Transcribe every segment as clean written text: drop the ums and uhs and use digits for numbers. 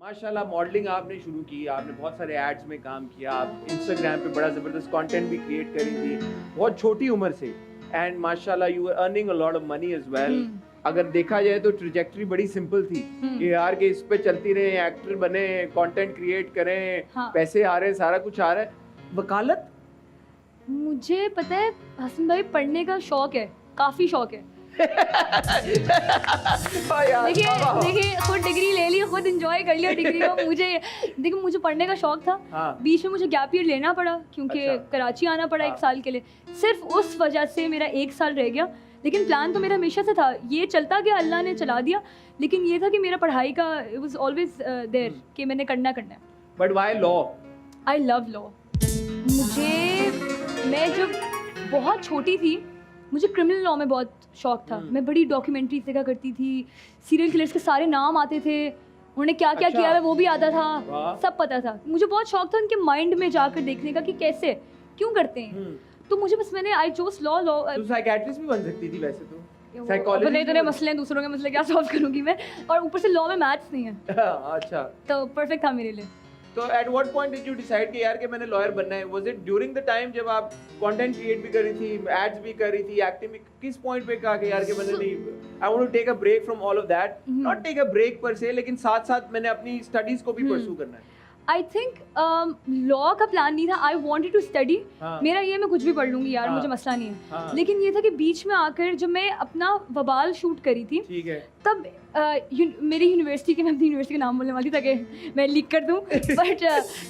माशाल्लाह मॉडलिंग आपने शुरू की, आपने बहुत सारे एड्स में काम किया, आप इंस्टाग्राम पे बड़ा ज़बरदस्त कंटेंट भी क्रिएट करी थी, बहुत छोटी उम्र से, एंड माशाल्लाह you are earning a lot of money as well. अगर देखा जाए तो ट्रैजेक्टरी बड़ी सिंपल थी कि यार के इस पे चलती रहे, एक्टर बने, कंटेंट क्रिएट करें, हाँ। पैसे आ रहे हैं, सारा कुछ आ रहा है। वकालत मुझे पता है हसन भाई, पढ़ने का शौक है, काफ़ी शौक है। देखिए खुद डिग्री ले ली, खुद एंजॉय कर लिया डिग्री को। मुझे पढ़ने का शौक था। हाँ। बीच में मुझे गैप ईयर लेना पड़ा क्योंकि अच्छा। कराची आना पड़ा हाँ। 1 साल के लिए। सिर्फ उस वजह से मेरा 1 साल रह गया, लेकिन प्लान तो मेरा हमेशा से था, ये चलता गया, अल्लाह ने चला दिया। लेकिन ये था कि मेरा पढ़ाई का इट वाज ऑलवेज देयर कि मैंने करना है। But why law? I love law. मैं जब बहुत छोटी थी, मुझे क्रिमिनल लॉ में बहुत शौक था। मैं बड़ी डॉक्यूमेंट्रीज देखा करती थी, सीरियल किलर्स के सारे नाम आते थे, उन्होंने क्या क्या अच्छा। किया है वो भी आता था, वाह। सब पता था। मुझे बहुत शौक था उनके माइंड में जाकर देखने का कि कैसे क्यों करते हैं। तो मुझे बस मैंने आई चोज लॉ। तू साइकियाट्रिस्ट भी बन सकती थी वैसे तो। अपने इतने मसले हैं, दूसरों के मसले क्या सॉल्व करूंगी मैं, और ऊपर से लॉ में मैथ्स नहीं है। अच्छा, तो परफेक्ट था मेरे लिए। तो at what point did you decide कि यार कि मैंने लॉयर बनना है? Was it during the time जब आप कंटेंट क्रिएट भी कर रही थी, एड्स भी कर रही थी, एक्टिंग भी, किस पॉइंट पे कहा कि यार कि मैंने नहीं, I want to take a break from all of that, not take a break per se, लेकिन साथ साथ मैंने अपनी स्टडीज को भी परस्यू करना है? आई थिंक लॉ का प्लान नहीं था, आई वॉन्टेड टू स्टडी। हाँ। मेरा ये मैं कुछ भी पढ़ लूंगी यार, हाँ। मुझे मसला नहीं है। हाँ। लेकिन ये था कि बीच में आकर जब मैं अपना वबाल शूट करी थी, ठीक है। तब मेरी यूनिवर्सिटी के, मैं अपनी यूनिवर्सिटी का नाम बोलने वाली था कि मैं लीक कर दूं, बट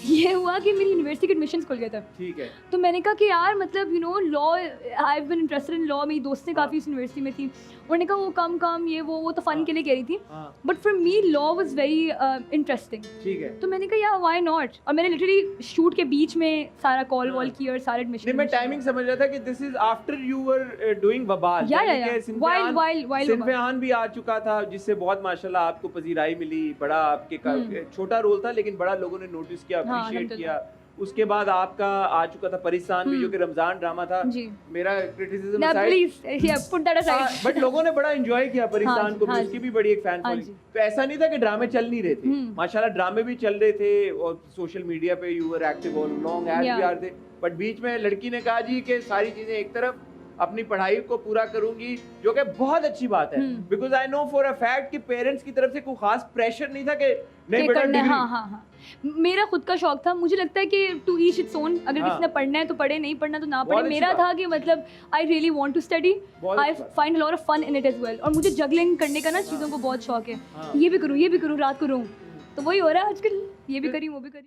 ये हुआ कि मेरी यूनिवर्सिटी के एडमिशन्स खुल गए थे। ठीक है। तो मैंने कहा कि यार मतलब law, I have been interested in law. मेरी दोस्तें काफ़ी इस यूनिवर्सिटी में थी, उन्होंने कहा वो कम ये वो तो फ़न के लिए कह रही थी, but for me law was very interesting. ठीक है। तो मैंने कहा यार व्हाई नॉट, और मैंने लिटरली शूट के बीच में सारा कॉल वॉल किया और सारे एडमिशन। नहीं, मैं टाइमिंग समझ रहा था कि this is after you were doing वबाल। वाइल सिनफियान भी आ चुका था, जिससे बहुत माशाल्लाह आपको पजीराई मिली, बड़ा आपके छोटा रोल था लेकिन बड़ा लोगों ने नोटिस किया, अप्रिशिएट किया। उसके बाद आपका आ चुका था परिस्तान भी, जो कि रमजान ड्रामा था। मेरा क्रिटिसिज्म असाइड, बट लोगों ने बड़ा एंजॉय किया परिस्तान को, उसकी भी बड़ी एक फैन फॉलोइंग। तो ऐसा नहीं था कि ड्रामे चल नहीं रहे थे, माशाल्लाह ड्रामे भी चल रहे थे और सोशल मीडिया पे you were active all along, as we are थे। बट बीच में लड़की ने कहा जी कि सारी चीजें एक तरफ, अपनी पढ़ाई को पूरा करूंगी, जो कि बहुत अच्छी बात है, because I know for a fact कि पेरेंट्स की तरफ से कोई खास प्रेशर नहीं था कि नहीं बेटा डिग्री। हाँ। मेरा खुद का शौक था, मुझे लगता है कि टू ईच इट्स ओन, अगर किसी ने पढ़ना है तो पढ़े, नहीं पढ़ना तो ना पढ़े। मेरा था कि मतलब I really want to study, I find a lot of fun in it as well. और मुझे जगलिंग करने का ना चीज़ों को बहुत शौक है, ये भी करूँ रात को रहूँ, तो वही हो रहा है आजकल, ये भी करी वो भी करी।